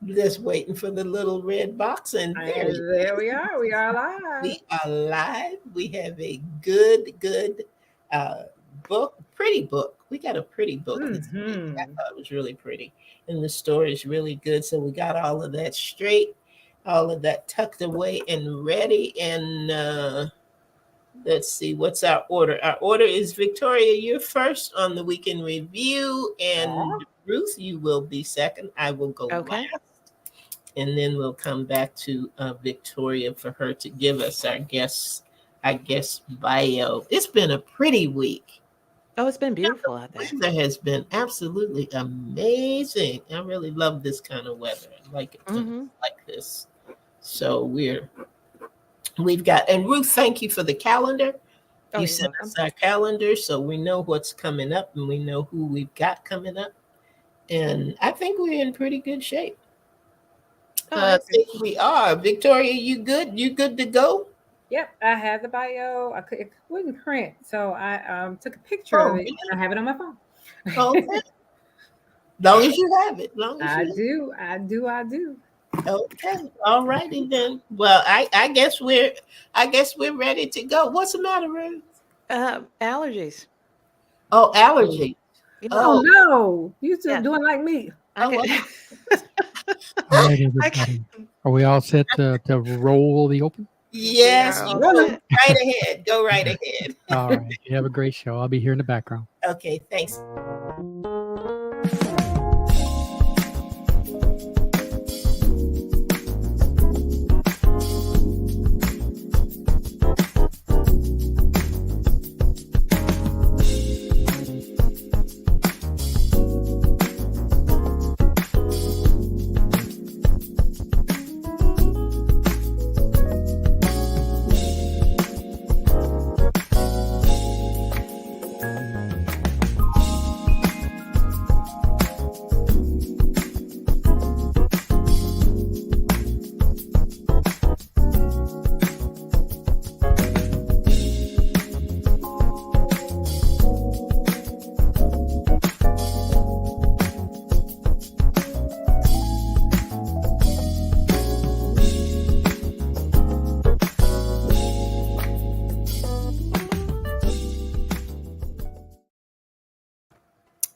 Just waiting for the little red box, and there you And there we are. We are live. we are live. We have a good uh, book, pretty book. We got a pretty book this week. I Hmm. thought it was really pretty, and the story is really good. So we got all of that straight, all of that tucked away and ready. And let's see, what's our order? Our order is Victoria, you're first on the weekend review, and Oh, Ruth, you will be second. I will go Okay. last, and then we'll come back to Victoria for her to give us our guest bio. It's been a pretty week. Oh, it's been beautiful out there. Weather has been absolutely amazing. I really love this kind of weather. I like it when Mm-hmm. it's like this. So we've got, and Ruth, thank you for the calendar. Oh, You you're sent welcome. us our calendar so we know what's coming up and we know who we've got coming up. And I think we're in pretty good shape. Oh, I I agree. think we are. Victoria, you good? You good to go? yep. I have the bio. It wouldn't print, so I took a picture of Oh, it and I have it on my phone. okay. Long as you have it. Long as I you do. I do. I do. have it. Okay. All righty then. Well, I guess we're ready to go. What's the matter, Ruth? Allergies. Oh, Oh, allergy. Yeah. oh Oh, no! You two Yeah. doing like me? I oh can. well. All right, I can. everybody. Are we all set to roll the open? We are Yes, you all go Rolling. set. right ahead. Go right ahead. All right. You have a great show. I'll be here in the background. Okay, thanks.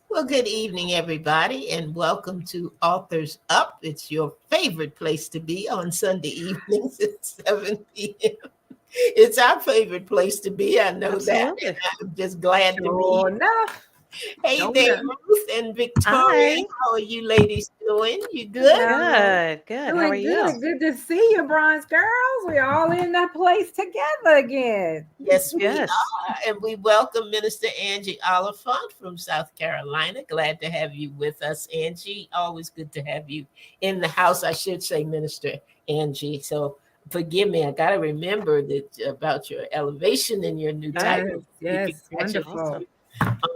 Well, good evening, everybody, and welcome to Authors Up. It's your favorite place to be on Sunday evenings at 7 p.m. It's our favorite place to be. I know that, and Absolutely. I'm just glad to be Sure here. enough. Hey Sure there, enough. Ruth and Victoria. Hi. How are you ladies doing? You good? Hello. Good. Good. How are Doing you? good. Good to see you, Bronze Girls. We're all in that place together again. Yes, we Yes. are. And we welcome Minister Angie Oliphant from South Carolina. Glad to have you with us, Angie. Always good to have you in the house. I should say, Minister Angie. So forgive me. I got to remember that about your elevation and your new Oh, Yes, title. We yes, congratulate wonderful. awesome. you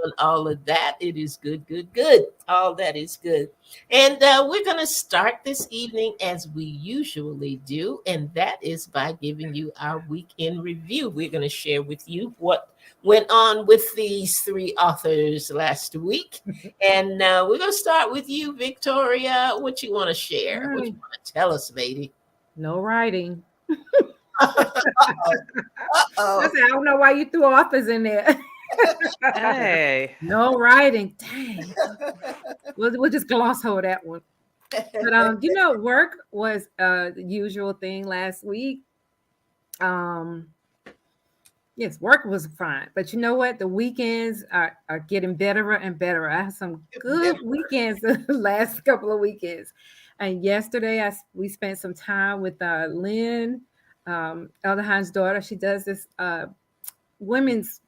on all of that. It is good, good, good. All that is good. And we're going to start this evening as we usually do, and that is by giving you our weekend review. We're going to share with you what went on with these three authors last week. And we're going to start with you, Victoria. What you want to share? What you Mm, want to tell us, lady? no writing. Uh-oh. I Uh-oh. said, I don't know why you threw authors in there. Hey. No writing. Dang. We'll just gloss over that one. But work was the usual thing last week. Um, yes, work was fine. But you know what? The weekends are getting better and better. I had some good weekends the last couple of weekends. And yesterday we spent some time with Lynn, Elder Hines' daughter. She does this women's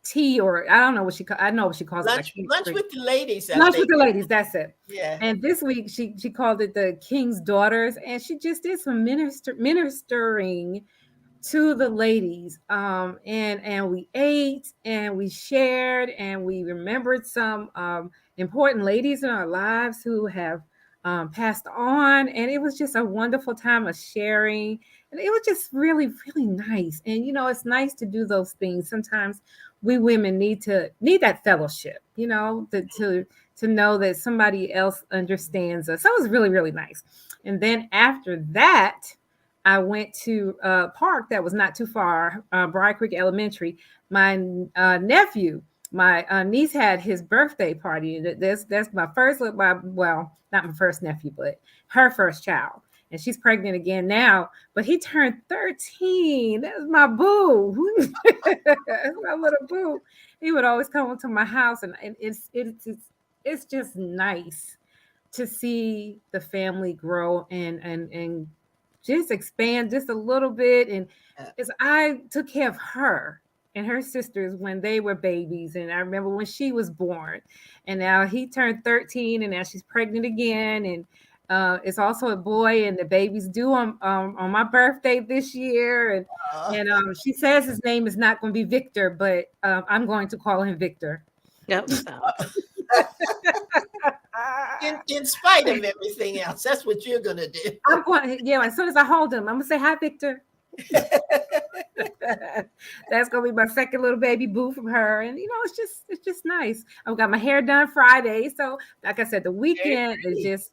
tea, or I don't know what I know what she calls it. I can't Lunch think. with the ladies, I Lunch with think. the ladies. That's it. Yeah. And this week she called it the King's Daughters, and she just did some ministering to the ladies. And we ate and we shared and we remembered some important ladies in our lives who have passed on, and it was just a wonderful time of sharing, and it was just really, really nice. And it's nice to do those things. Sometimes we women need that fellowship, to know that somebody else understands us. So it was really, really nice. And then after that, I went to a park that was not too far, Briar Creek Elementary. My nephew, my niece had his birthday party. That's my first, well, not my first nephew, but her first child. And she's pregnant again now, but he turned 13. That's my boo. That's my little boo. He would always come to my house, and it's just nice to see the family grow and just expand just a little bit. And as I took care of her and her sisters when they were babies, and I remember when she was born, and now he turned 13, and now she's pregnant again, and it's also a boy, and the baby's due on my birthday this year, and she says his name is not going to be Victor, but I'm going to call him Victor. Yep. In spite of everything else, that's what you're gonna do. I'm going, yeah. As soon as I hold him, I'm gonna say hi, Victor. That's gonna be my second little baby boo from her, and it's just nice. I've got my hair done Friday, so like I said, the weekend is just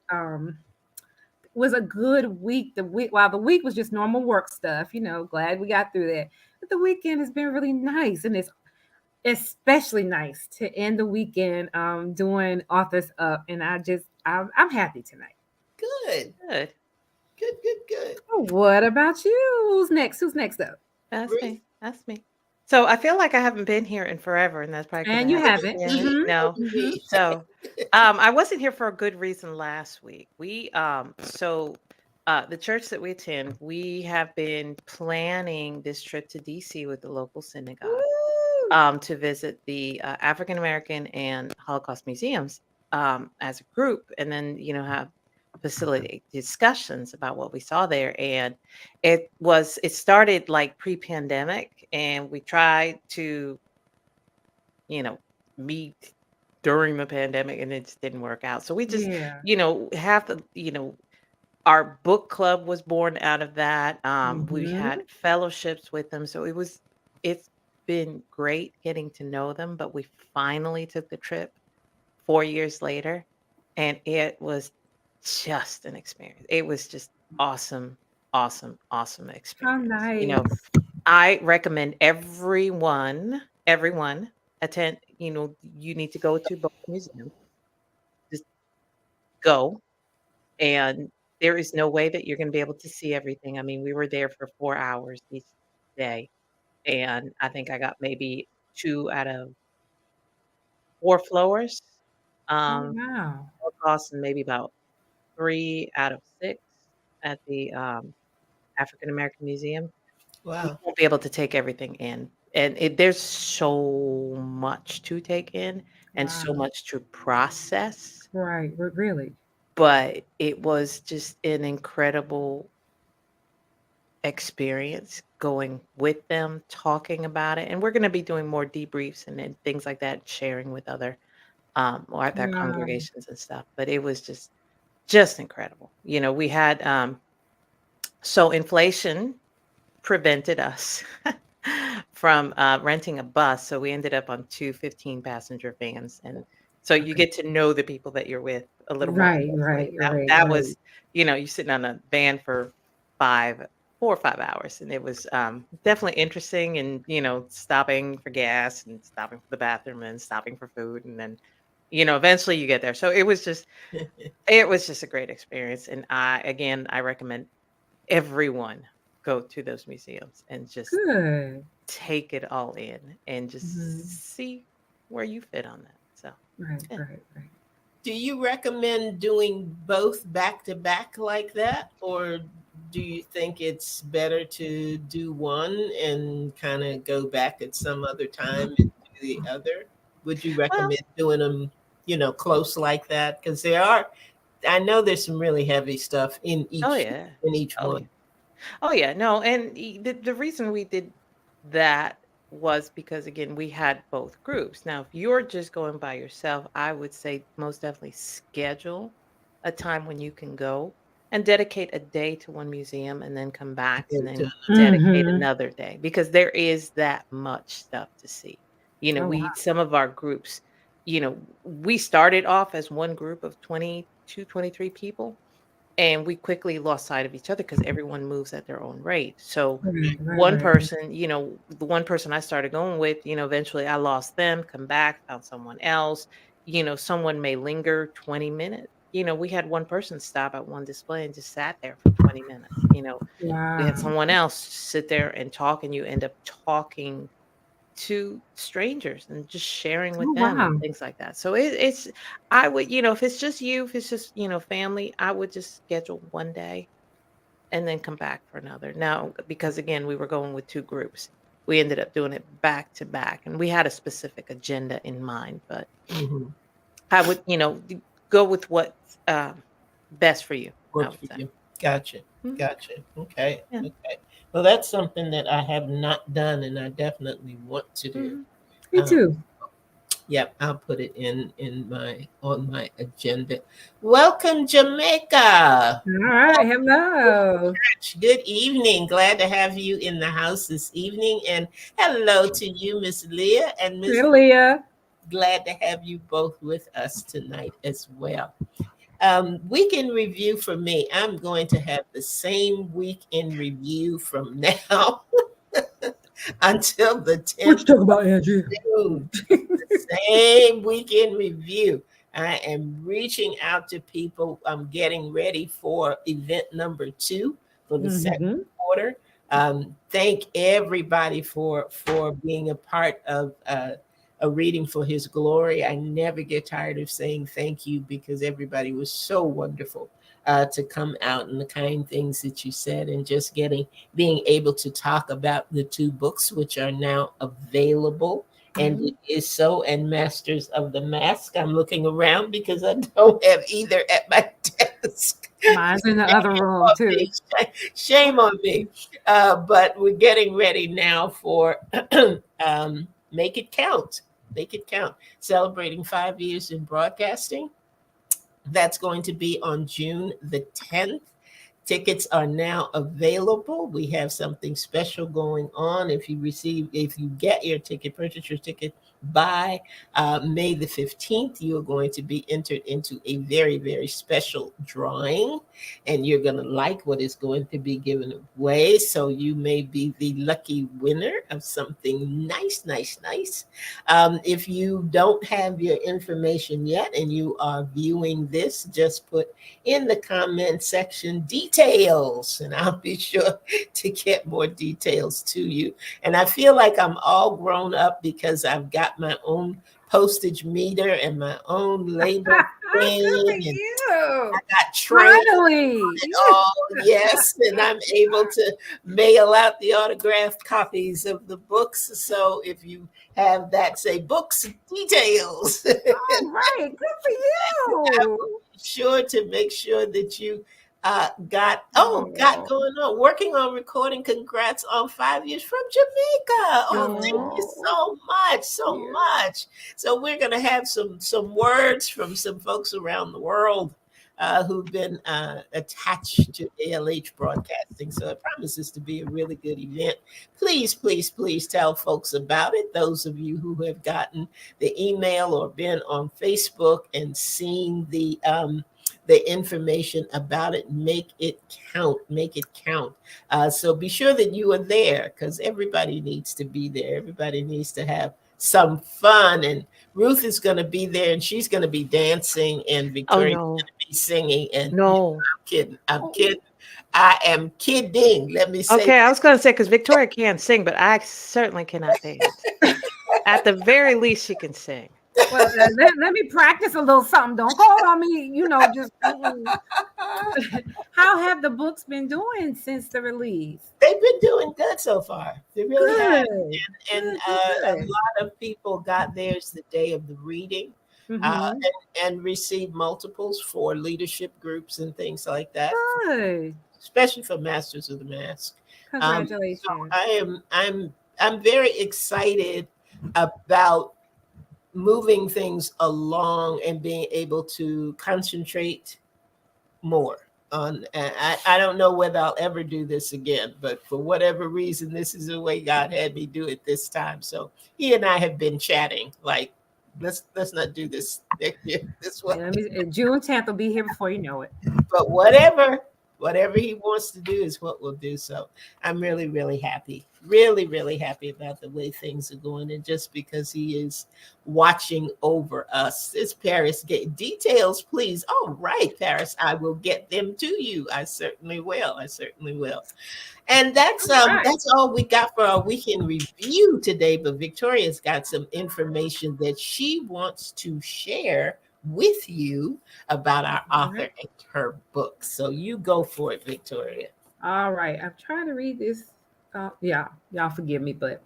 was a good week. While the week was just normal work stuff, glad we got through that. But the weekend has been really nice, and it's especially nice to end the weekend doing Authors Up, and I'm happy tonight. Good. What about you? Who's next up? That's me. So I feel like I haven't been here in forever, and that's probably And you haven't. No. So I wasn't here for a good reason last week. We the church that we attend, we have been planning this trip to DC with the local synagogue to visit the African American and Holocaust museums as a group, and then have facilitate discussions about what we saw there. And it started like pre-pandemic, and we tried to meet during the pandemic, and it just didn't work out. So we just have to our book club was born out of that. We had fellowships with them, so it's been great getting to know them. But we finally took the trip 4 years later, and it was just an experience. It was just awesome experience. How nice. I recommend everyone attend. You need to go to both museums. Just go, and there is no way that you're going to be able to see everything. I mean, we were there for 4 hours each day, and I think I got maybe 2 out of 4 floors. Wow. Holocaust, and maybe about 3 out of 6 at the African American Museum. Wow. You won't be able to take everything in, and there's so much to take in and so much to process. Right, really. But it was just an incredible experience going with them, talking about it, and we're going to be doing more debriefs and things like that, sharing with other or at their congregations and stuff. But it was just incredible. We had so inflation prevented us from renting a bus, so we ended up on 2 15-passenger vans, and so you get to know the people that you're with a little more. Right. That was, you're sitting on a van for 4 or 5 hours, and it was definitely interesting, and stopping for gas and stopping for the bathroom and stopping for food, and then eventually you get there. So it was just a great experience, and I recommend everyone go to those museums and just take it all in and just see where you fit on that. So right. Do you recommend doing both back to back like that, or do you think it's better to do one and kind of go back at some other time and do the other? Would you recommend doing them, close like that? Because I know there's some really heavy stuff in each one. Oh yeah, no, and the reason we did that was because, again, we had both groups. Now, if you're just going by yourself, I would say most definitely schedule a time when you can go and dedicate a day to one museum and then come back and then Into- dedicate Mhm. another day, because there is that much stuff to see. Oh, wow. Some of our groups, we started off as one group of 22, 23 people, and we quickly lost sight of each other because everyone moves at their own rate. So Right, one right. person, the one person I started going with, eventually I lost them, come back, found someone else. Someone may linger 20 minutes. We had one person stop at one display and just sat there for 20 minutes. We had Wow. someone else sit there and talk, and you end up talking to strangers and just sharing with Oh, them and wow. things like that. So it's I would, if it's just you, if it's just, family, I would just schedule one day and then come back for another. Now, because again, we were going with two groups, we ended up doing it back to back, and we had a specific agenda in mind. But Mhm. I would, go with what's best for you, I Works would for say. you. Gotcha. Mhm. Gotcha. Okay. Yeah. Okay. Well, that's something that I have not done, and I definitely want to do. Mhm. Me Um, too. yep, I'll put it in my on my agenda. Welcome, Jamaica. All right. Hello. Good evening. Glad to have you in the house this evening, and hello to you, Miss Leah and Miss. Hey, Leah. Glad to have you both with us tonight as well. Week in review for me. I'm going to have the same week in review from now until the What 10th you talking about, Andrew? of June. Same week in review. I am reaching out to people. I'm getting ready for event number 2 for the second Mm-hmm. quarter. Thank everybody for being a part of a reading for His glory. I never get tired of saying thank you because everybody was so wonderful to come out, and the kind things that you said, and just being able to talk about the 2 books which are now available. And it is so. And Masters of the Mask. I'm looking around because I don't have either at my desk. Mine's in the other room too. Shame on me. But we're getting ready now for Make It Count. Make It Count. Celebrating 5 years in broadcasting. That's going to be on June the 10th. Tickets are now available. We have something special going on. If you get your ticket, purchase your ticket by May the 15th, you are going to be entered into a very, very special drawing, and you're going to like what is going to be given away. So you may be the lucky winner of something nice, nice, nice. If you don't have your information yet and you are viewing this, just put in the comment section details, and I'll be sure to get more details to you. And I feel like I'm all grown up because I've got my own postage meter and my own label Good for thing, and you. got trained. Finally. Oh, yes. And I'm able to mail out the autographed copies of the books. So if you have that, say books details, All right. Good for you. sure to make sure that you got Oh. going on, working on recording. Congrats on 5 years from Jamaica. Oh, thank you Oh. so Yeah. much. So we're gonna have some words from some folks around the world who've been attached to ALH Broadcasting. So it promises to be a really good event. Please, please, please tell folks about it. Those of you who have gotten the email or been on Facebook and seen the information about it, make it count. Make it count. So be sure that you are there, because everybody needs to be there. Everybody needs to have some fun. And Ruth is going to be there, and she's going to be dancing, and Oh Victoria's no, going to be singing. And no. I'm kidding. I'm kidding. I am kidding. Let me say, Okay, I was gonna say because Victoria can sing, but I certainly cannot dance. At the very least, she can sing. Well, let me practice a little something. Don't call on me, just. How have the books been doing since the release? they've been doing good so far. They really have. Good. And Good, a good. lot of people got theirs the day of the reading, uh, Mhm. and received multiples for leadership groups and things like that, Good. especially for Masters of the Mask. So Congratulations. I'm very excited about moving things along and being able to concentrate more on. I don't know whether I'll ever do this again, but for whatever reason, this is the way God had me do it this time. So he and I have been chatting like, let's not do this next year this way. June 10th will be here before you know it. But whatever he wants to do is what we'll do. So I'm really, really happy, really happy about the way things are going. And just because he is watching over us. This Paris details, please. All right, Paris, I will get them to you. I certainly will. And that's all we got for our weekend review today. But Victoria's got some information that she wants to share with you about our author and her book. So you go for it, Victoria. All right. I'm trying to read this. Yeah, y'all forgive me, but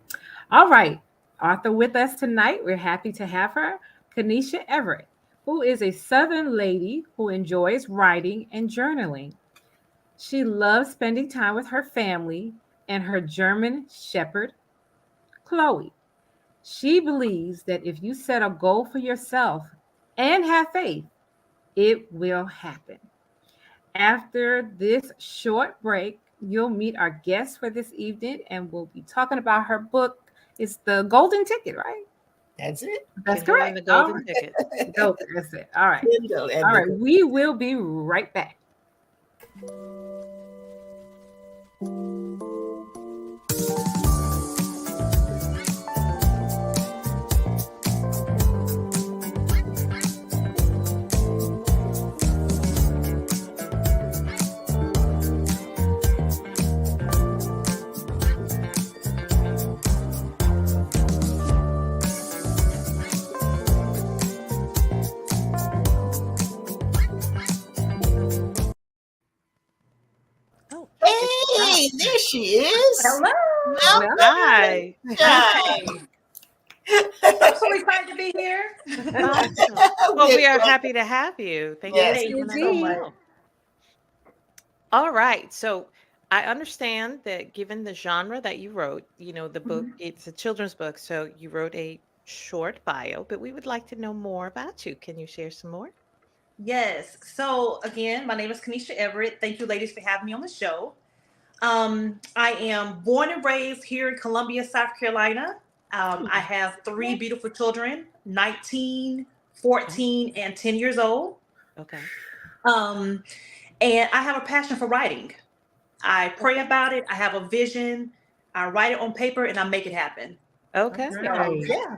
all right. Author with us tonight. We're happy to have her, Kenesha Everett, who is a Southern lady who enjoys writing and journaling. She loves spending time with her family and her German Shepherd, Chloe. She believes that if you set a goal for yourself and have faith, it will happen. After this short break, you'll meet our guest for this evening, and we'll be talking about her book. It's The Golden Ticket, right? That's it. That's Kindle correct. and the Golden Ticket. That's it. All right. Kindle and All right. We will be right back. Hey, there she is. Hello. Welcome. Hi. Hi. I'm so excited to be here. Awesome. Well, we are happy to have you. Thank you. Yes. Thank you for so coming much. on. All right. So I understand that given the genre that you wrote, the book, it's a children's book. So you wrote a short bio, but we would like to know more about you. Can you share some more? Yes. So again, my name is Kenesha Everett. Thank you, ladies, for having me on the show. I am born and raised here in Columbia, South Carolina. I have 3 beautiful children, 19, 14, and 10 years old. Okay. And I have a passion for writing. I pray about it. I have a vision. I write it on paper and I make it happen. Okay. So, Right. yeah,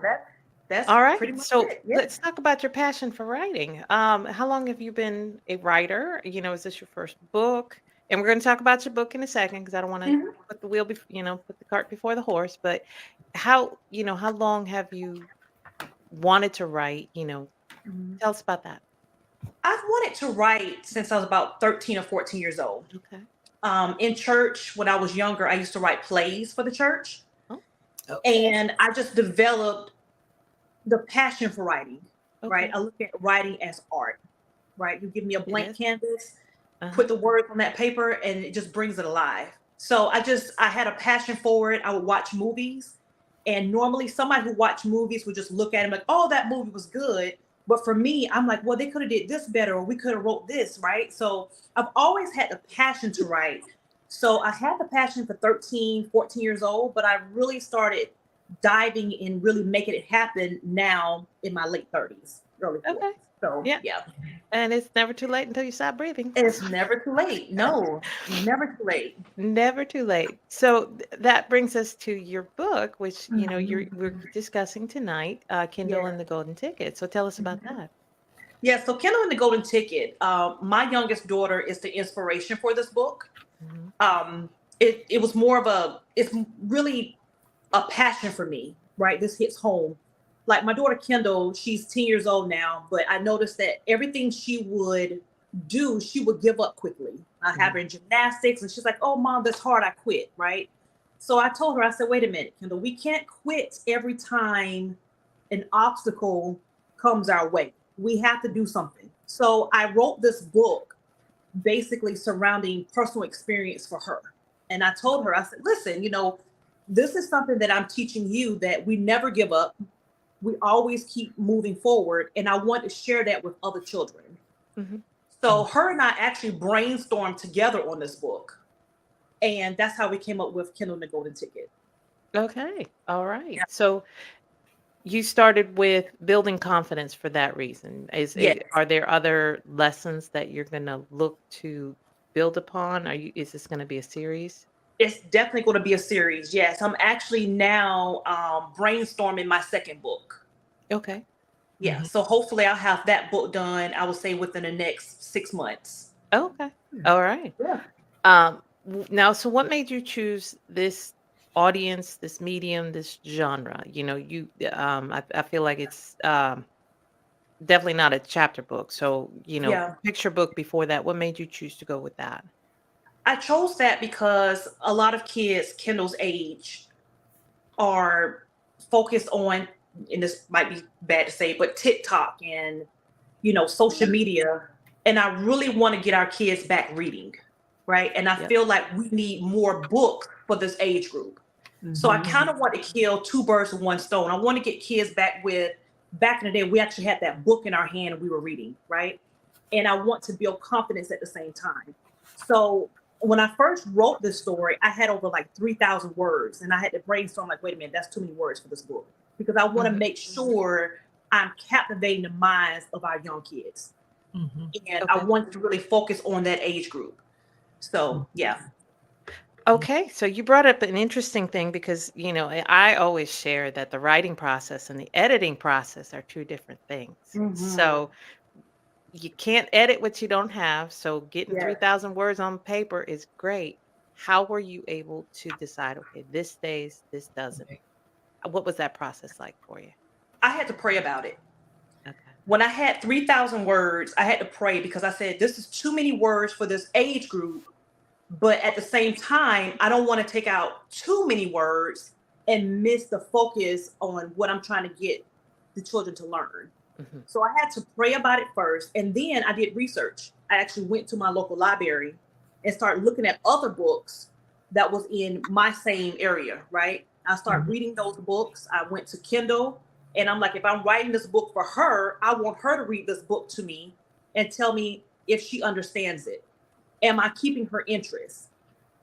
that's All right. pretty much So it. Yeah. let's talk about your passion for writing. How long have you been a writer? Is this your first book? And we're going to talk about your book in a second because I don't want to put the put the cart before the horse. But how long have you wanted to write? Tell us about that. I've wanted to write since I was about 13 or 14 years old. Okay. In church, when I was younger, I used to write plays for the church. Oh. Okay. And I just developed the passion for writing, right? I look at writing as art, right? You give me a blank canvas, put the words on that paper, and it just brings it alive. So I had a passion for it. I would watch movies, and normally somebody who watched movies would just look at them like, oh, that movie was good. But for me, I'm like, well, they could have did this better, or we could have wrote this, right? So I've always had the passion to write. So I had the passion for 13, 14 years old, but I really started diving in, really making it happen now in my late 30s, early 40s. Okay. So yeah. And it's never too late until you stop breathing. It's never too late. No, never too late. Never too late. So that brings us to your book, which we're discussing tonight, Kindle and the Golden Ticket. So tell us about that. Yeah, so Kindle and the Golden Ticket. My youngest daughter is the inspiration for this book. It was more of it's really a passion for me, right? This hits home. Like my daughter Kendall, she's 10 years old now, but I noticed that everything she would do, she would give up quickly. I have her in gymnastics and she's like, oh, Mom, that's hard. I quit, right? So I told her, I said, wait a minute, Kendall, we can't quit every time an obstacle comes our way. We have to do something. So I wrote this book basically surrounding personal experience for her. And I told her, I said, listen, this is something that I'm teaching you, that we never give up. We always keep moving forward. And I want to share that with other children. So her and I actually brainstormed together on this book. And that's how we came up with Kindle and the Golden Ticket. Okay. All right. Yeah. So you started with building confidence for that reason. Yes. Are there other lessons that you're going to look to build upon? Is this going to be a series? It's definitely going to be a series. Yes. I'm actually now brainstorming my second book. Okay. Yeah. Mhm. So hopefully I'll have that book done, I would say within the next 6 months. Okay. All right. Yeah. Now, so what made you choose this audience, this medium, this genre? I feel like it's definitely not a chapter book. So, Yeah. picture book before that. What made you choose to go with that? I chose that because a lot of kids Kindle's age are focused on, and this might be bad to say, but TikTok and, social media. And I really want to get our kids back reading, right? And I Yep. feel like we need more books for this age group. So I kind of want to kill two birds with one stone. I want to get kids back in the day, we actually had that book in our hand and we were reading, right? And I want to build confidence at the same time. So when I first wrote this story, I had over like 3,000 words and I had to brainstorm like, wait a minute, that's too many words for this book, because I want to make sure I'm captivating the minds of our young kids. Mhm. And I Okay. wanted to really focus on that age group. So yeah. Okay, so you brought up an interesting thing because, I always share that the writing process and the editing process are two different things. Mhm. So you can't edit what you don't have. So getting Yeah. 3,000 words on paper is great. How were you able to decide, okay, this stays, this doesn't? Okay. What was that process like for you? I had to pray about it. Okay. When I had 3,000 words, I had to pray because I said, this is too many words for this age group. But at the same time, I don't want to take out too many words and miss the focus on what I'm trying to get the children to learn. Mhm. So I had to pray about it first. And then I did research. I actually went to my local library and started looking at other books that was in my same area, right? I started reading those books. I went to Kindle and I'm like, if I'm writing this book for her, I want her to read this book to me and tell me if she understands it. Am I keeping her interest?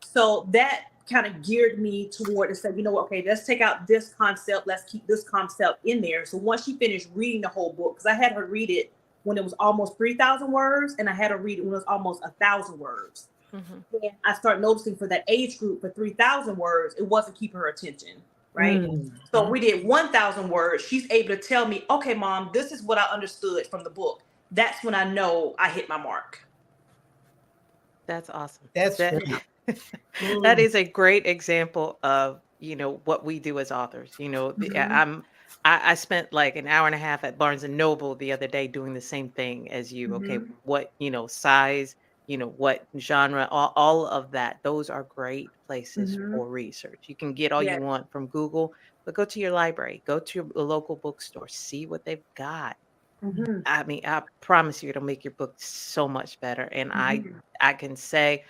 So that kind of geared me toward to say, okay, let's take out this concept. Let's keep this concept in there. So once she finished reading the whole book, because I had her read it when it was almost 3,000 words, and I had her read it when it was almost 1,000 words. Mhm. And I started noticing for that age group, for 3,000 words, it wasn't keeping her attention, right? So we did 1,000 words. She's able to tell me, okay, Mom, this is what I understood from the book. That's when I know I hit my mark. That's awesome. That's That- great. That is a great example of what we do as authors. I spent like an hour and a half at Barnes and Noble the other day doing the same thing as you. Okay, what size, what genre, all of that. Those are great places for research. You can get all Yeah. you want from Google, but go to your library, go to your local bookstore, see what they've got. I mean, I promise you, it'll make your book so much better. And I can say,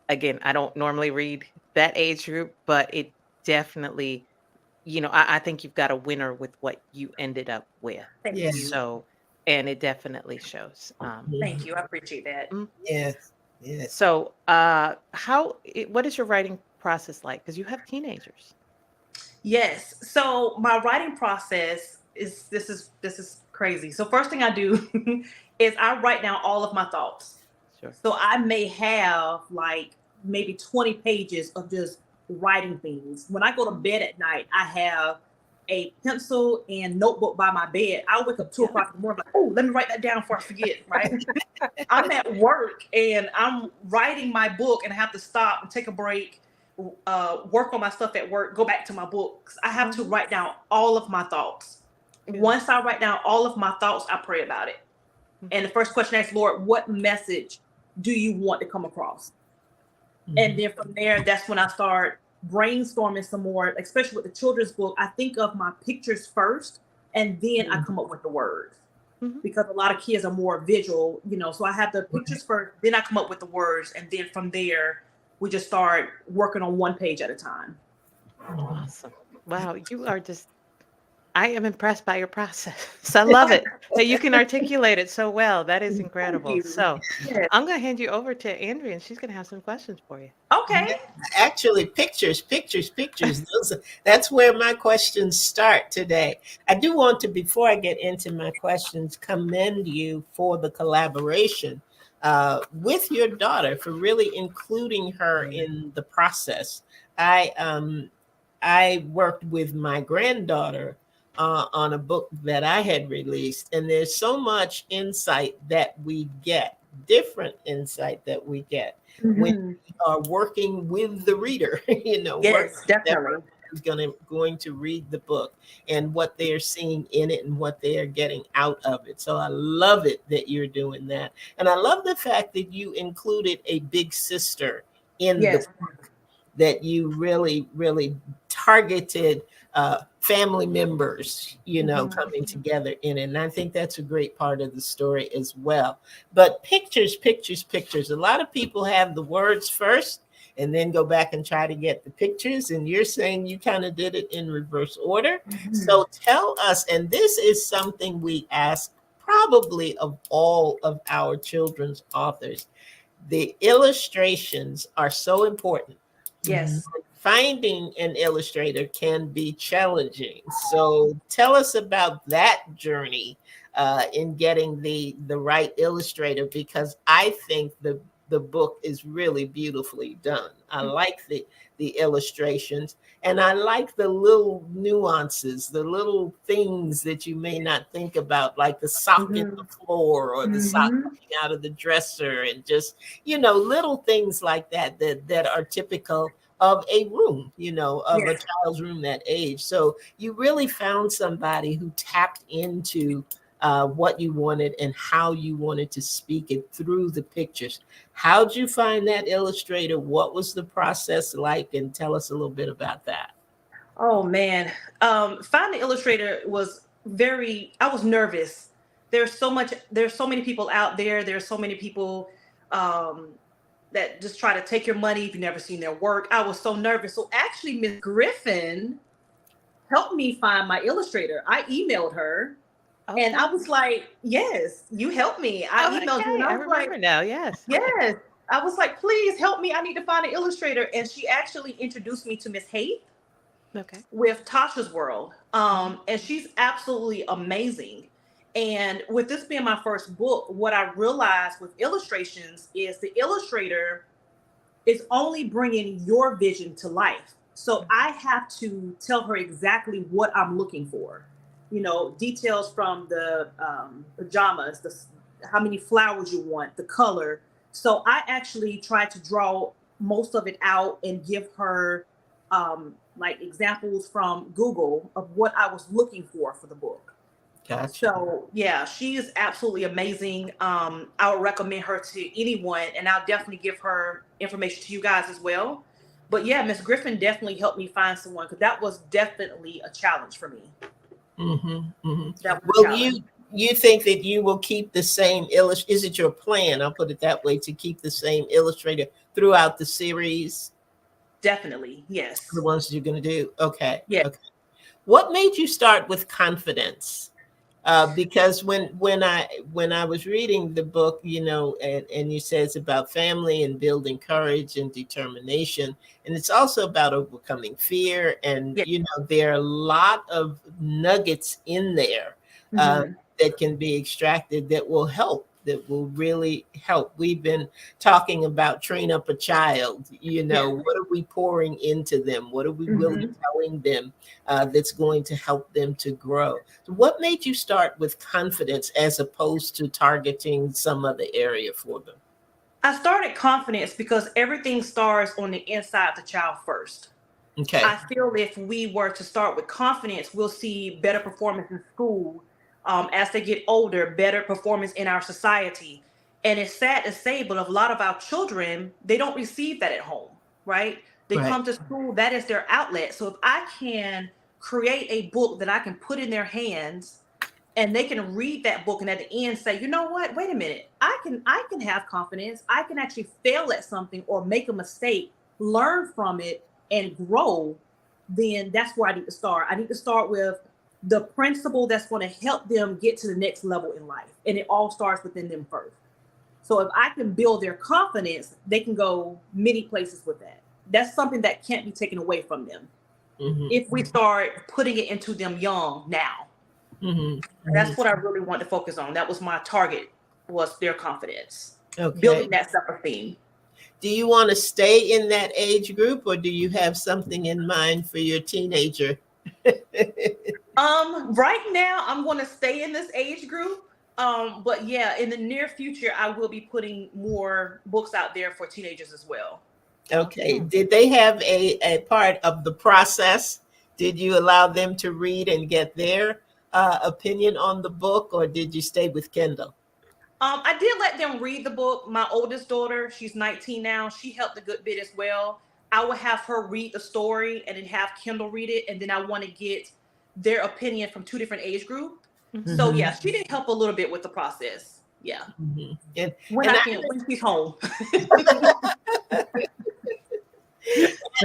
again, I don't normally read that age group, but it definitely, I think you've got a winner with what you ended up with. Thank Yes. you. So, and it definitely shows. Thank you. I appreciate that. Yes. Yes. So, what is your writing process like? Because you have teenagers. Yes. So my writing process is this is crazy. So first thing I do is I write down all of my thoughts. Sure. So I may have like maybe 20 pages of just writing things. When I go to bed at night, I have a pencil and notebook by my bed. I wake up 2 o'clock in the morning, like, oh, let me write that down before I forget, right? I'm at work and I'm writing my book and I have to stop and take a break, work on my stuff at work, go back to my books. I have to write down all of my thoughts. Yeah. Once I write down all of my thoughts, I pray about it. And the first question I ask, Lord, what message do you want to come across? And then from there, that's when I start brainstorming some more, especially with the children's book. I think of my pictures first, and then I come up with the words. Because a lot of kids are more visual, so I have the pictures first, then I come up with the words, and then from there, we just start working on one page at a time. Awesome. Wow, you are just I am impressed by your process. I love it that you can articulate it so well. That is Thank incredible. you. So Yes. I'm going to hand you over to Andrea, and she's going to have some questions for you. Okay. Actually, pictures, pictures, pictures. That's where my questions start today. I do want to, before I get into my questions, commend you for the collaboration with your daughter, for really including her in the process. I worked with my granddaughter on a book that I had released, and there's so much insight that we get, different insight that we get when Mhm. we are working with the reader. Yes, That definitely. is going to read the book and what they are seeing in it and what they are getting out of it. So I love it that you're doing that, and I love the fact that you included a big sister in the Yes. book, that you really, really targeted family members, Mhm. coming together in it. And I think that's a great part of the story as well. But pictures, pictures, pictures. A lot of people have the words first and then go back and try to get the pictures. And you're saying you kind of did it in reverse order. Mhm. So tell us, and this is something we ask probably of all of our children's authors. The illustrations are so important. Yes. Finding an illustrator can be challenging. So tell us about that journey in getting the right illustrator, because I think the book is really beautifully done. I like the illustrations, and I like the little nuances, the little things that you may not think about, like the sock in the Mhm. floor or the sock Mhm. coming out of the dresser, and just little things like that are typical of a room, of a Yes. child's room that age. So you really found somebody who tapped into what you wanted and how you wanted to speak it through the pictures. How'd you find that illustrator? What was the process like? And tell us a little bit about that. Oh man. Finding Illustrator was I was nervous. There's so many people out there. There's so many people um that just try to take your money if you've never seen their work. I was so nervous. So actually Miss Griffin helped me find my illustrator. I emailed her Okay. and I was like, yes, you helped me. I Oh, emailed you and okay. I I was like, remember now. Yes. yes. I was like, please help me. I need to find an illustrator. And she actually introduced me to Miss Haight Okay. with Tasha's World. And she's absolutely amazing. And with this being my first book, what I realized with illustrations is the illustrator is only bringing your vision to life. So I have to tell her exactly what I'm looking for. Details from the pajamas, how many flowers you want, the color. So I actually try to draw most of it out and give her like examples from Google of what I was looking for the book. Gotcha. So yeah, she is absolutely amazing. I would recommend her to anyone, and I'll definitely give her information to you guys as well. But yeah, Miss Griffin definitely helped me find someone because that was definitely a challenge for me. That was a Well, challenge. you think that you will keep the same is it your plan, I'll put it that way, to keep the same illustrator throughout the series, Definitely, yes. the ones you're going to do? Okay. Yeah. Okay. What made you start with confidence? Because when I was reading the book, and you say it's about family and building courage and determination, and it's also about overcoming fear, and Yeah. there are a lot of nuggets in there Mhm. that can be extracted that will help. That will really help. We've been talking about train up a child. Yeah. What are we pouring into them? What are we really Mhm. telling them that's going to help them to grow? So what made you start with confidence as opposed to targeting some other area for them? I started confidence because everything starts on the inside of the child first. Okay. I feel if we were to start with confidence, we'll see better performance in school. As they get older, better performance in our society. And it's sad to say, but a lot of our children, they don't receive that at home, right? They Right. come to school, that is their outlet. So if I can create a book that I can put in their hands and they can read that book and at the end say, you know what, wait a minute, I can have confidence. I can actually fail at something or make a mistake, learn from it and grow, then that's where I need to start. I need to start with the principle that's going to help them get to the next level in life. And it all starts within them first. So if I can build their confidence, they can go many places with that. That's something that can't be taken away from them. Mhm. If we start putting it into them young now. Mhm. That's what I really want to focus on. That was my target, was their confidence, Okay. building that self-esteem. Do you want to stay in that age group, or do you have something in mind for your teenager? Right now I'm going to stay in this age group. But yeah, in the near future, I will be putting more books out there for teenagers as well. Okay. Did they have a part of the process? Did you allow them to read and get their opinion on the book, or did you stay with Kindle? I did let them read the book. My oldest daughter, she's 19 now. She helped a good bit as well. I would have her read the story and then have Kindle read it. And then I want to get their opinion from 2 different age groups. Mhm. So yeah, she did help a little bit with the process. Yeah. Mhm. And When And when she's home.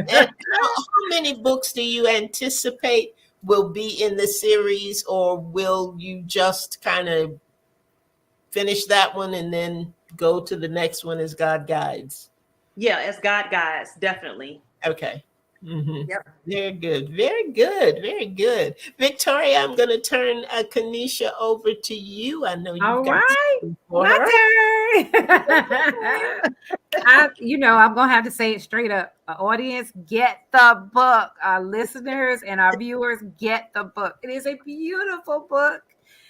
how many books do you anticipate will be in the series, or will you just kind of finish that one and then go to the next one as God guides? Yeah, as God guides, definitely. Okay. Mhm. Yep. Very good. Very good. Very good. Victoria, I'm going to turn Kanisha over to you. I know you've All got right, something for my her. turn. I'm gonna have to say it straight up. Our audience, get the book. Our listeners and our viewers, get the book. It is a beautiful book.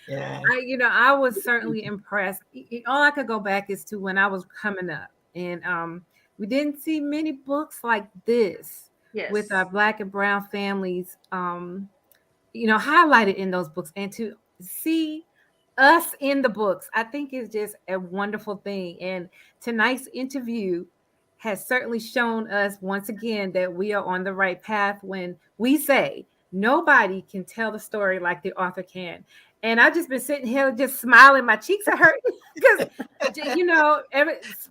Yeah. I was certainly impressed. All I could go back is to when I was coming up, and we didn't see many books like this Yes. with our Black and Brown families, highlighted in those books, and to see us in the books, I think is just a wonderful thing. And tonight's interview has certainly shown us once again that we are on the right path when we say nobody can tell the story like the author can. And I've just been sitting here just smiling, my cheeks are hurting because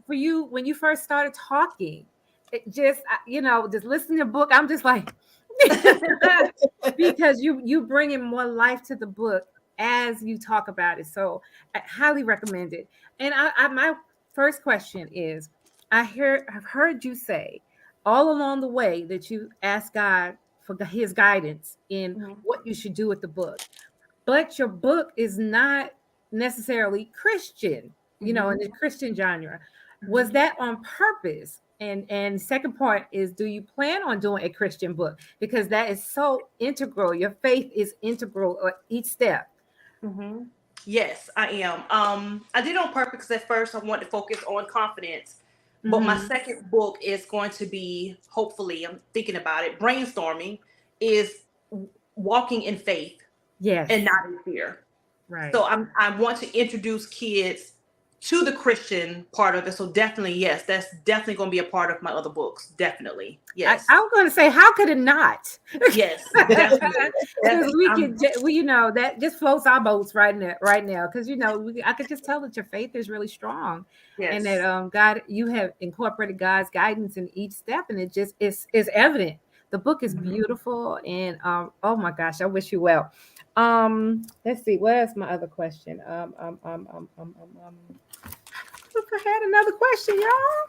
for you, when you first started talking, it just just listening to the book, I'm just like because you bring in more life to the book as you talk about it. So I highly recommend it. And my first question is, I've heard you say all along the way that you ask God for his guidance in Mhm. what you should do with the book. But your book is not necessarily Christian, in the Christian genre. Was Mhm. that on purpose? And second part is, do you plan on doing a Christian book? Because that is so integral. Your faith is integral at each step. Mm-hmm. Yes, I am. I did it on purpose at first. I wanted to focus on confidence, but my Mhm. second book is going to be, hopefully, I'm thinking about it, brainstorming, is walking in faith Yes. and not in fear. Right. So I want to introduce kids to the Christian part of it. So definitely, yes, that's definitely going to be a part of my other books. Definitely, yes, I was going to say, how could it not? yes, definitely. Because that just floats our boats right now. Because I could just tell that your faith is really strong, and Yes. that God, you have incorporated God's guidance in each step, and it just is evident. The book is Mhm. beautiful, and oh my gosh, I wish you well. Let's see, where's my other question? Look, I had another question, y'all.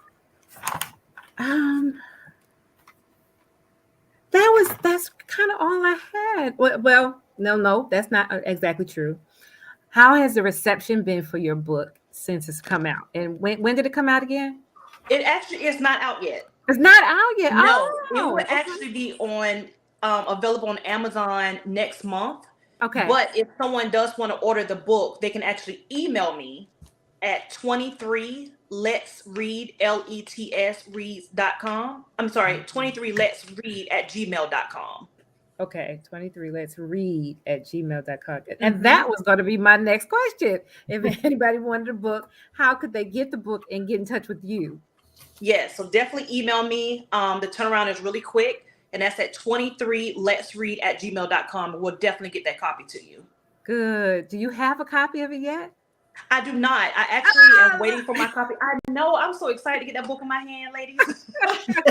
That's kind of all I had. Well, no, that's not exactly true. How has the reception been for your book since it's come out? And when did it come out again? It actually is not out yet. It's not out yet. No, it Oh, will okay. actually be available on Amazon next month. Okay. But if someone does want to order the book, they can actually email me at 23 let's read LETS reads.com. I'm sorry, 23 let's read at gmail.com. Okay, 23 let's read at gmail.com. And that was going to be my next question. If anybody wanted a book, how could they get the book and get in touch with you? Yes, so definitely email me. The turnaround is really quick, and that's at 23 let's read at gmail.com. We'll definitely get that copy to you. Good. Do you have a copy of it yet? I do not. I actually am waiting for my copy. I know. I'm so excited to get that book in my hand, ladies. It's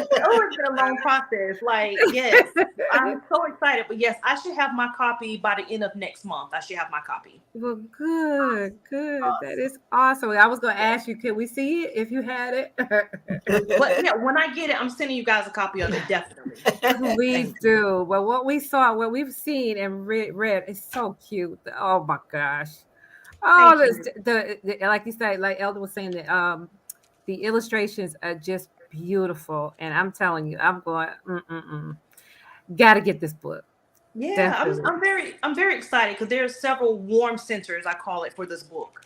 been a long process. Like, yes, I'm so excited. But yes, I should have my copy by the end of next month. I should have my copy. Well, good, good. That is awesome. I was going to ask you, could we see it if you had it? But yeah, when I get it, I'm sending you guys a copy of it, definitely. We do. Well, what we saw, what we've seen and read is so cute. Oh my gosh. Oh, Thank the like you said, like Elder was saying, the illustrations are just beautiful. And I'm telling you, I'm going, gotta get this book. Yeah, Definitely. I'm very excited because there's several warm centers, I call it, for this book.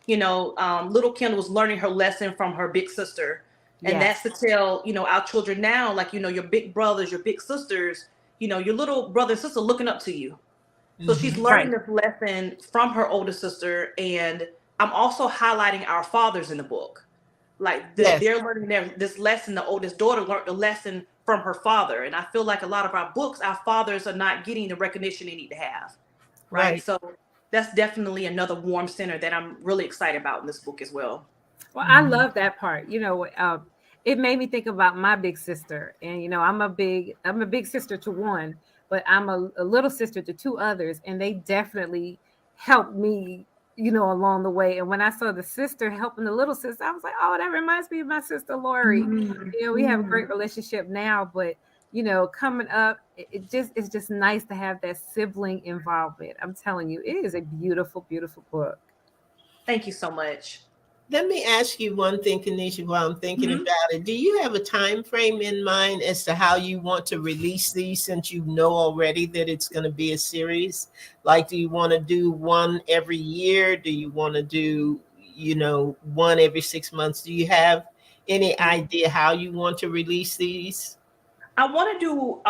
You know, little Kendall was learning her lesson from her big sister. And Yes. that's to tell, you know, our children now, like, you know, your big brothers, your big sisters, you know, your little brother and sister looking up to you. So she's learning this lesson from her older sister. And I'm also highlighting our fathers in the book. Like they're learning this lesson. The oldest daughter learned the lesson from her father. And I feel like a lot of our books, our fathers are not getting the recognition they need to have. Right. So that's definitely another warm center that I'm really excited about in this book as well. Well, I love that part. You know, it made me think about my big sister, and you know, I'm a big sister to one, but I'm a little sister to two others, and they definitely helped me, you know, along the way. And when I saw the sister helping the little sister, I was like, oh, that reminds me of my sister Lori. You know, we have a great relationship now, but you know, coming up, it's just nice to have that sibling involvement. I'm telling you, it is a beautiful, beautiful book. Thank you so much. Let me ask you one thing, Kanisha, while I'm thinking about it. Do you have a time frame in mind as to how you want to release these, since you know already that it's going to be a series? Like, do you want to do one every year? Do you want to do, you know, one every 6 months? Do you have any idea how you want to release these? I want to do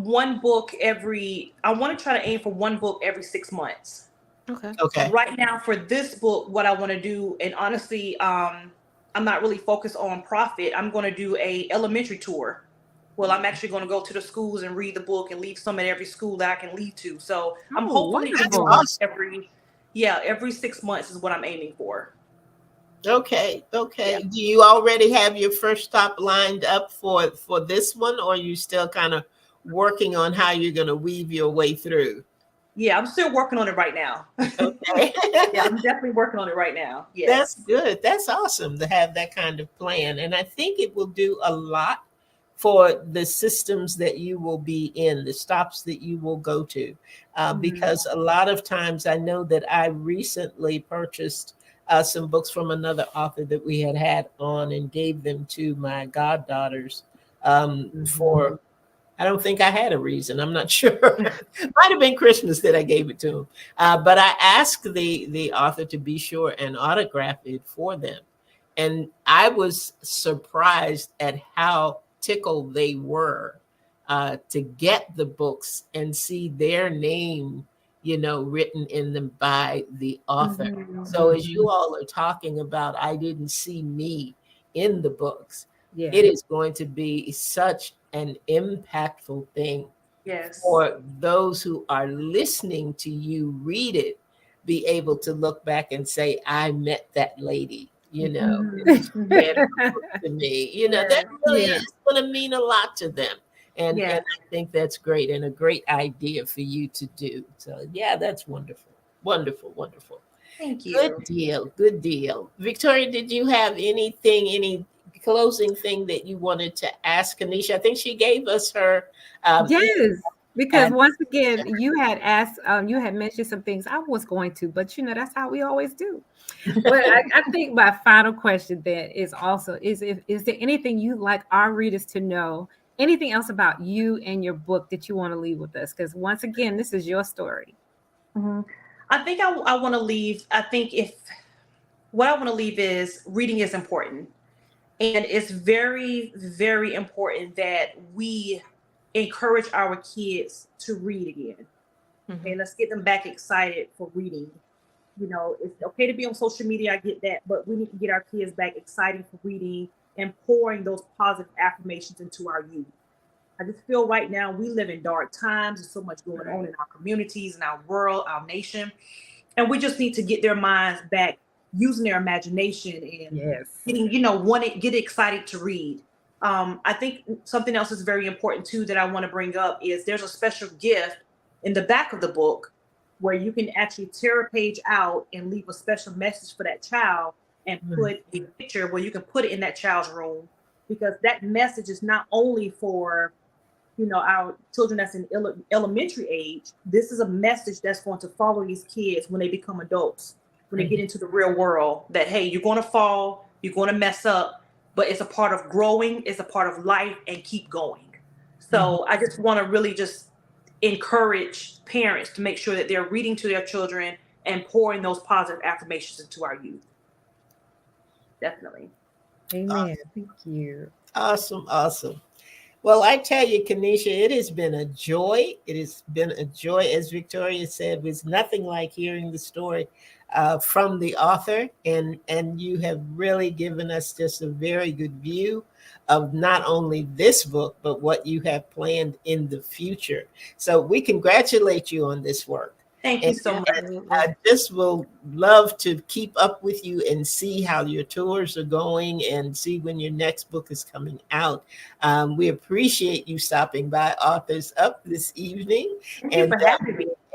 one book I want to try to aim for one book every 6 months. Okay. Right now for this book, what I want to do, and honestly, I'm not really focused on profit. I'm going to do a elementary tour. Well, I'm actually going to go to the schools and read the book and leave some at every school that I can leave to. So I'm hoping every 6 months is what I'm aiming for. Okay. Yeah. Do you already have your first stop lined up for this one, or are you still kind of working on how you're going to weave your way through? Yeah, I'm still working on it right now. Okay. Yeah, I'm definitely working on it right now. Yes. That's good. That's awesome to have that kind of plan. And I think it will do a lot for the systems that you will be in, the stops that you will go to. Because a lot of times I know that I recently purchased some books from another author that we had on and gave them to my goddaughters for, I don't think I had a reason. I'm not sure. Might have been Christmas that I gave it to them. But I asked the author to be sure and autograph it for them. And I was surprised at how tickled they were to get the books and see their name, you know, written in them by the author. So as you all are talking about, I didn't see me in the books. Yeah. It is going to be such an impactful thing for those who are listening to you read it, be able to look back and say, I met that lady, you know, read her book to me. You know, that really is going to mean a lot to them. And I think that's great and a great idea for you to do. So yeah, that's wonderful. Wonderful. Thank you. Good deal. Victoria, did you have anything, any closing thing that you wanted to ask Kanisha? I think she gave us her yes, because once again you had asked, you had mentioned some things I was going to, but you know, that's how we always do. But I think my final question then is also is there anything you'd like our readers to know, anything else about you and your book that you want to leave with us? Because once again, this is your story. I think I want to leave. I think what I want to leave is reading is important. And it's very, very important that we encourage our kids to read again. And let's get them back excited for reading. You know, it's okay to be on social media, I get that, but we need to get our kids back excited for reading and pouring those positive affirmations into our youth. I just feel right now we live in dark times. There's so much going on in our communities, in our world, our nation. And we just need to get their minds back using their imagination and Yes. getting, get excited to read. I think something else is very important too that I want to bring up is there's a special gift in the back of the book where you can actually tear a page out and leave a special message for that child and put a picture where you can put it in that child's room, because that message is not only for our children that's in elementary age. This is a message that's going to follow these kids when they become adults, when they get into the real world, that, hey, you're going to fall, you're going to mess up, but it's a part of growing, it's a part of life, and keep going. So I just want to really just encourage parents to make sure that they're reading to their children and pouring those positive affirmations into our youth. Definitely. Amen. Thank you. Awesome. Well, I tell you, Kanisha, it has been a joy. It has been a joy. As Victoria said, there's nothing like hearing the story from the author. And you have really given us just a very good view of not only this book, but what you have planned in the future. So we congratulate you on this work. Thank you so much. I just will love to keep up with you and see how your tours are going and see when your next book is coming out. We appreciate you stopping by Authors Up this evening and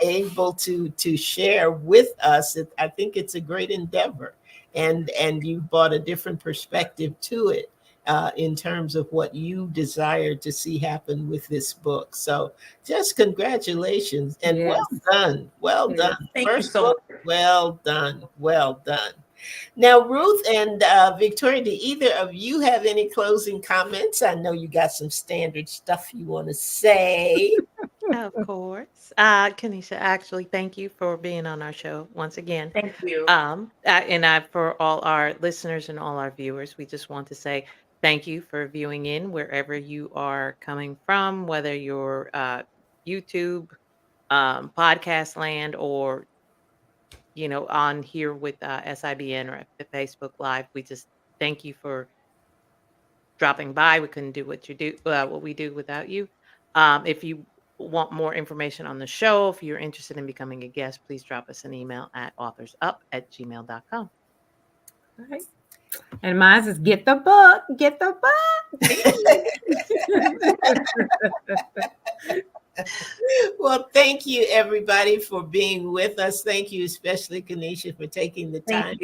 able to share with us. I think it's a great endeavor, and you brought a different perspective to it. In terms of what you desire to see happen with this book. So just congratulations and well done. Thank First you so book, much. well done. Now, Ruth and Victoria, do either of you have any closing comments? I know you got some standard stuff you want to say. Of course. Kanisha, actually, thank you for being on our show once again. Thank you. For all our listeners and all our viewers, we just want to say thank you for viewing in wherever you are coming from, whether you're YouTube, podcast land, or on here with SIBN or the Facebook Live. We just thank you for dropping by. We couldn't do what we do without you. If you want more information on the show, if you're interested in becoming a guest, please drop us an email at authorsup@gmail.com. All right. And mine is get the book. Well, thank you, everybody, for being with us. Thank you, especially Kanisha, for taking the time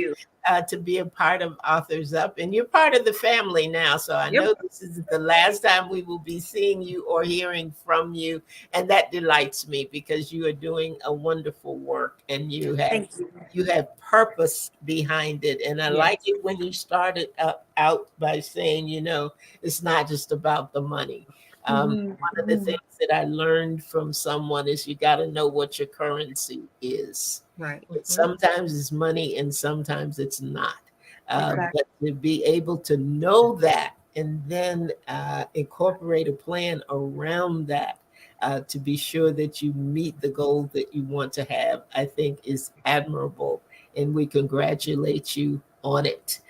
to be a part of Authors Up. And you're part of the family now. So I know this is the last time we will be seeing you or hearing from you. And that delights me because you are doing a wonderful work and you have purpose behind it. And I like it when you started out by saying, it's not just about the money. One of the things that I learned from someone is you got to know what your currency is. Right. Sometimes it's money and sometimes it's not. But to be able to know that and then incorporate a plan around that to be sure that you meet the goal that you want to have, I think is admirable. And we congratulate you on it.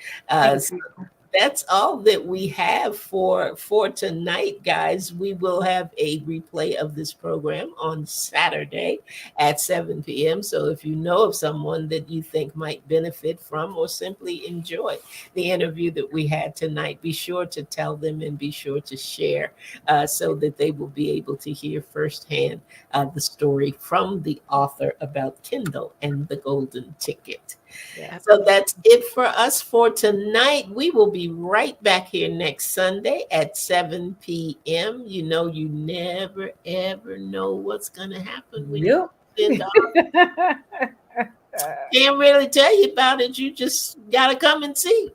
That's all that we have for tonight, guys. We will have a replay of this program on Saturday at 7 p.m. So if you know of someone that you think might benefit from or simply enjoy the interview that we had tonight, be sure to tell them and be sure to share so that they will be able to hear firsthand the story from the author about Kindle and the Golden Ticket. So that's it for us for tonight. We will be right back here next Sunday at 7 p.m. You never, ever know what's going to happen when you can't really tell you about it. You just got to come and see.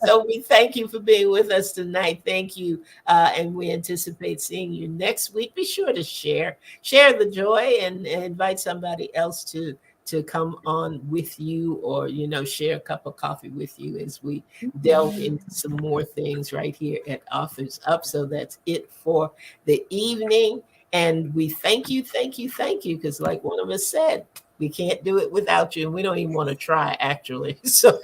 So we thank you for being with us tonight. Thank you. And we anticipate seeing you next week. Be sure to share the joy and invite somebody else to come on with you or, share a cup of coffee with you as we delve into some more things right here at Authors Up. So that's it for the evening. And we thank you, because like one of us said, We can't do it without you, and we don't even want to try, actually. So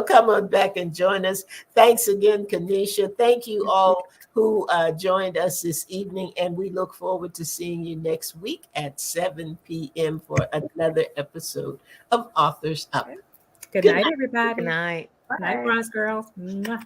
come on back and join us. Thanks again, Kanisha. Thank you all who joined us this evening, and we look forward to seeing you next week at 7 p.m. for another episode of Authors Up. Good Good night, night. everybody. Good night. Night, Bronze Girls. Mwah.